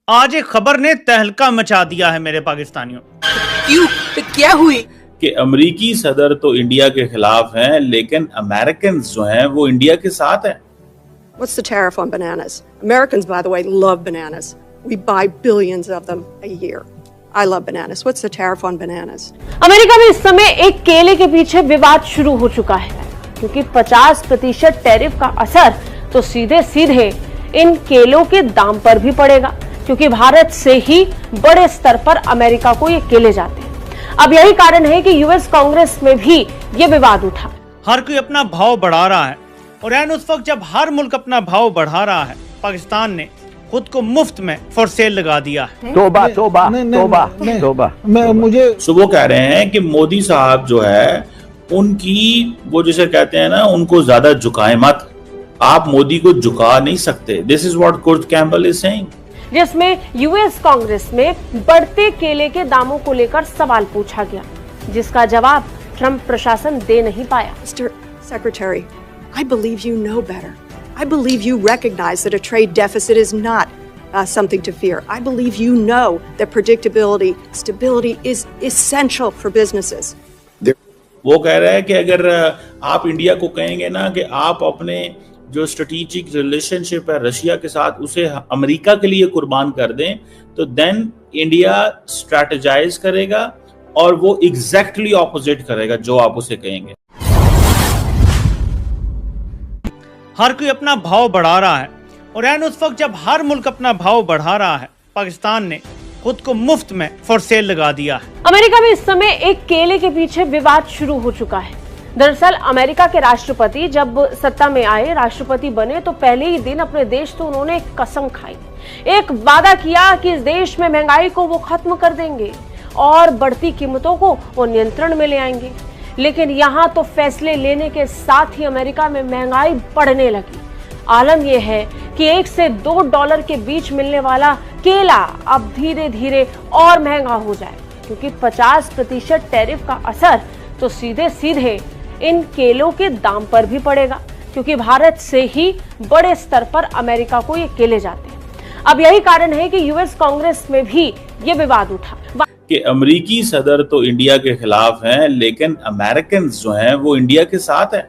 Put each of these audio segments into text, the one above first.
आज एक खबर ने तहलका मचा दिया है मेरे पाकिस्तानियों। क्यों? क्या हुई? कि अमेरिकी सदर तो इंडिया के खिलाफ हैं, लेकिन अमेरिकन जो हैं वो इंडिया के साथ हैं। What's the tariff on bananas? Americans, by the way, love bananas. We buy billions of them a year. I love bananas. What's the tariff on bananas? America में इस समय एक केले के पीछे विवाद शुरू हो चुका है, क्योंकि 50% टैरिफ का असर तो सीधे सीधे इन केलों के दाम पर भी पड़ेगा, क्योंकि भारत से ही बड़े स्तर पर अमेरिका को ये केले जाते हैं। अब यही कारण है कि यूएस कांग्रेस में भी ये विवाद उठा। हर कोई अपना भाव बढ़ा रहा है और ऐन उस वक्त जब हर मुल्क अपना भाव बढ़ा रहा है, पाकिस्तान ने खुद को मुफ्त में फॉर सेल लगा दिया है। तोबा तोबा तोबा तोबा। मुझे सुबह कह रहे हैं कि मोदी साहब जो है उनकी वो जिसे कहते हैं ना, उनको ज्यादा झुकाए मत, आप मोदी को झुका नहीं सकते। This is what Kurt Campbell is saying. जिसमें यूएस कांग्रेस में बढ़ते केले के दामों को लेकर सवाल पूछा गया, जिसका जवाब ट्रंप प्रशासन दे नहीं पाया। Mr. Secretary, I believe you know better. I believe you recognize that a trade deficit is not something to fear. I believe you know that predictability, stability is essential for businesses. वो कह रहा है कि अगर आप India को कहेंगे ना कि आप अपने जो स्ट्रेटेजिक रिलेशनशिप है रशिया के साथ उसे अमेरिका के लिए कुर्बान कर दें, तो देन इंडिया स्ट्रैटेजाइज करेगा और वो एग्जैक्टली ऑपोजिट करेगा जो आप उसे कहेंगे। हर कोई अपना भाव बढ़ा रहा है और ऐन उस वक्त जब हर मुल्क अपना भाव बढ़ा रहा है, पाकिस्तान ने खुद को मुफ्त में फॉर सेल लगा दिया है। अमेरिका में इस समय एक केले के पीछे विवाद शुरू हो चुका है। दरअसल अमेरिका के राष्ट्रपति जब सत्ता में आए, राष्ट्रपति बने, तो पहले ही दिन अपने देश तो उन्होंने एक कसम खाई, एक वादा किया कि इस देश में महंगाई को वो खत्म कर देंगे और बढ़ती कीमतों को वो नियंत्रण में ले आएंगे। लेकिन यहाँ तो फैसले लेने के साथ ही अमेरिका में महंगाई बढ़ने लगी। आलम यह है कि $1 से $2 के बीच मिलने वाला केला अब धीरे धीरे और महंगा हो जाए, क्योंकि 50% टैरिफ का असर तो सीधे सीधे इन केलों के दाम पर भी पड़ेगा, क्योंकि भारत से ही बड़े स्तर पर अमेरिका को ये केले जाते हैं। अब यही कारण है कि यूएस कांग्रेस में भी ये विवाद उठा कि अमेरिकी सदर तो इंडिया के खिलाफ हैं, लेकिन अमेरिकन जो हैं वो इंडिया के साथ हैं।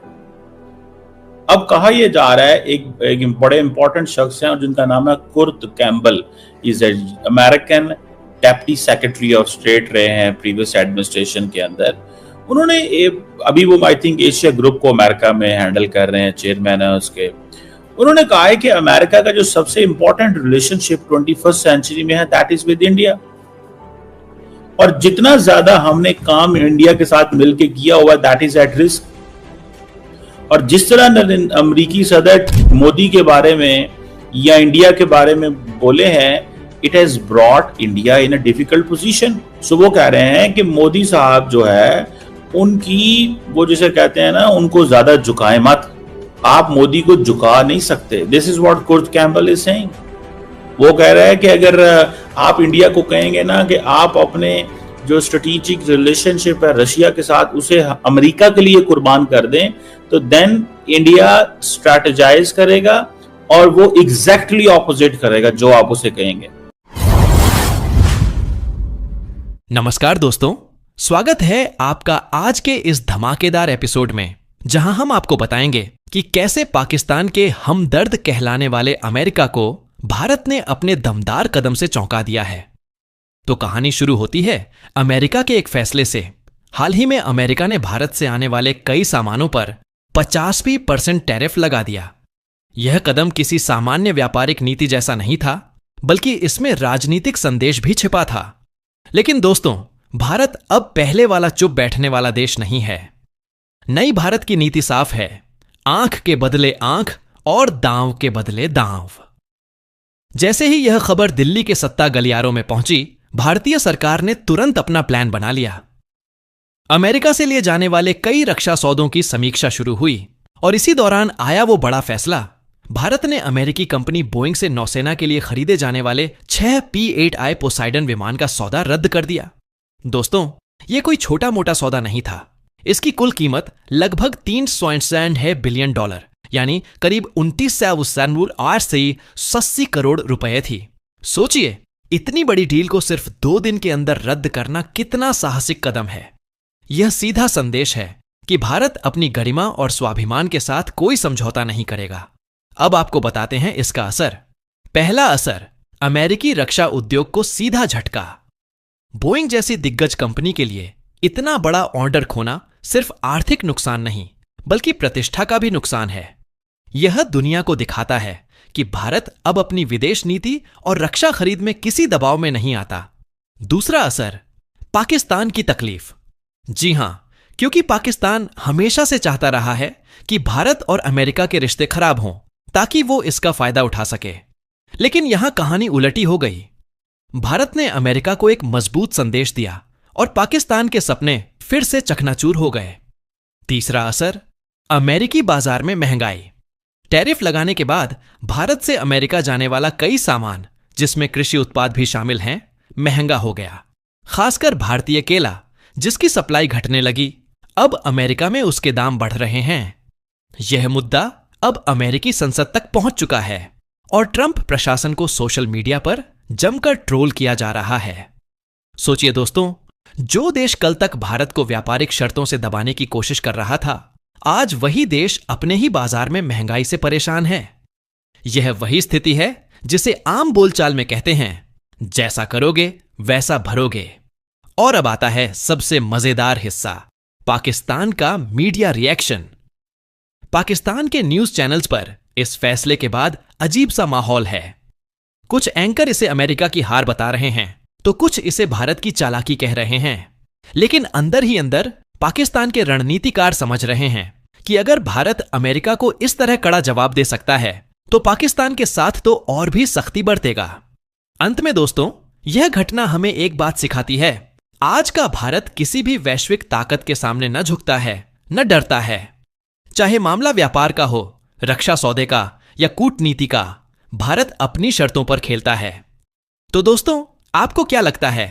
अब कहा यह जा रहा है, एक बड़े इंपॉर्टेंट शख्स हैं और जिनका नाम है Kurt Campbell, is American deputy secretary of state रहे हैं प्रीवियस एडमिनिस्ट्रेशन के अंदर। उन्होंने अभी वो आई थिंक एशिया ग्रुप को अमेरिका में हैंडल कर रहे हैं, चेयरमैन है उसके। उन्होंने कहा है कि अमेरिका का जो सबसे इंपॉर्टेंट रिलेशनशिप 21st सेंचुरी में है, दैट इज विद इंडिया। और जितना ज्यादा हमने काम इंडिया के साथ मिलकर किया हुआ, दैट इज एट रिस्क। और जिस तरह अमेरिकी सदर मोदी के बारे में या इंडिया के बारे में बोले हैं, it has brought India in a difficult position. So वो कह रहे हैं कि मोदी साहब जो है उनकी वो जिसे कहते हैं ना, उनको ज्यादा झुकाए मत, आप मोदी को झुका नहीं सकते। This is what Kurt Campbell is saying. वो कह रहा है कि अगर आप इंडिया को कहेंगे ना कि आप अपने जो स्ट्रेटेजिक रिलेशनशिप है रशिया के साथ उसे अमेरिका के लिए कुर्बान कर दें, तो देन इंडिया स्ट्रैटेजाइज करेगा और वो एग्जैक्टली ऑपोजिट करेगा जो आप उसे कहेंगे। नमस्कार दोस्तों, स्वागत है आपका आज के इस धमाकेदार एपिसोड में, जहां हम आपको बताएंगे कि कैसे पाकिस्तान के हमदर्द कहलाने वाले अमेरिका को भारत ने अपने दमदार कदम से चौंका दिया है। तो कहानी शुरू होती है अमेरिका के एक फैसले से। हाल ही में अमेरिका ने भारत से आने वाले कई सामानों पर 50% टैरिफ लगा दिया। यह कदम किसी सामान्य व्यापारिक नीति जैसा नहीं था, बल्कि इसमें राजनीतिक संदेश भी छिपा था। लेकिन दोस्तों, भारत अब पहले वाला चुप बैठने वाला देश नहीं है। नई भारत की नीति साफ है, आंख के बदले आंख और दांव के बदले दांव। जैसे ही यह खबर दिल्ली के सत्ता गलियारों में पहुंची, भारतीय सरकार ने तुरंत अपना प्लान बना लिया। अमेरिका से लिए जाने वाले कई रक्षा सौदों की समीक्षा शुरू हुई और इसी दौरान आया वो बड़ा फैसला। भारत ने अमेरिकी कंपनी बोइंग से नौसेना के लिए खरीदे जाने वाले 6 P-8I पोसाइडन विमान का सौदा रद्द कर दिया। दोस्तों, यह कोई छोटा मोटा सौदा नहीं था। इसकी कुल कीमत लगभग $300 बिलियन, यानी करीब 29 से 80 करोड़ रुपए थी। सोचिए, इतनी बड़ी डील को सिर्फ 2 दिन के अंदर रद्द करना कितना साहसिक कदम है। यह सीधा संदेश है कि भारत अपनी गरिमा और स्वाभिमान के साथ कोई समझौता नहीं करेगा। अब आपको बताते हैं इसका असर। पहला असर, अमेरिकी रक्षा उद्योग को सीधा झटका। बोइंग जैसी दिग्गज कंपनी के लिए इतना बड़ा ऑर्डर खोना सिर्फ आर्थिक नुकसान नहीं बल्कि प्रतिष्ठा का भी नुकसान है। यह दुनिया को दिखाता है कि भारत अब अपनी विदेश नीति और रक्षा खरीद में किसी दबाव में नहीं आता। दूसरा असर, पाकिस्तान की तकलीफ। जी हां, क्योंकि पाकिस्तान हमेशा से चाहता रहा है कि भारत और अमेरिका के रिश्ते खराब हों ताकि वो इसका फायदा उठा सके। लेकिन यहां कहानी उलटी हो गई। भारत ने अमेरिका को एक मजबूत संदेश दिया और पाकिस्तान के सपने फिर से चकनाचूर हो गए। तीसरा असर, अमेरिकी बाजार में महंगाई। टैरिफ लगाने के बाद भारत से अमेरिका जाने वाला कई सामान, जिसमें कृषि उत्पाद भी शामिल हैं, महंगा हो गया। खासकर भारतीय केला, जिसकी सप्लाई घटने लगी, अब अमेरिका में उसके दाम बढ़ रहे हैं। यह मुद्दा अब अमेरिकी संसद तक पहुंच चुका है और ट्रंप प्रशासन को सोशल मीडिया पर जमकर ट्रोल किया जा रहा है। सोचिए दोस्तों, जो देश कल तक भारत को व्यापारिक शर्तों से दबाने की कोशिश कर रहा था, आज वही देश अपने ही बाजार में महंगाई से परेशान है। यह वही स्थिति है जिसे आम बोलचाल में कहते हैं, जैसा करोगे वैसा भरोगे। और अब आता है सबसे मजेदार हिस्सा, पाकिस्तान का मीडिया रिएक्शन। पाकिस्तान के न्यूज चैनल्स पर इस फैसले के बाद अजीब सा माहौल है। कुछ एंकर इसे अमेरिका की हार बता रहे हैं तो कुछ इसे भारत की चालाकी कह रहे हैं। लेकिन अंदर ही अंदर पाकिस्तान के रणनीतिकार समझ रहे हैं कि अगर भारत अमेरिका को इस तरह कड़ा जवाब दे सकता है तो पाकिस्तान के साथ तो और भी सख्ती बरतेगा। अंत में दोस्तों, यह घटना हमें एक बात सिखाती है, आज का भारत किसी भी वैश्विक ताकत के सामने न झुकता है, न डरता है। चाहे मामला व्यापार का हो, रक्षा सौदे का या कूटनीति का, भारत अपनी शर्तों पर खेलता है। तो दोस्तों, आपको क्या लगता है,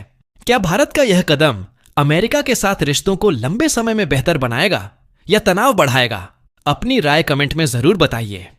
क्या भारत का यह कदम अमेरिका के साथ रिश्तों को लंबे समय में बेहतर बनाएगा या तनाव बढ़ाएगा? अपनी राय कमेंट में जरूर बताइए।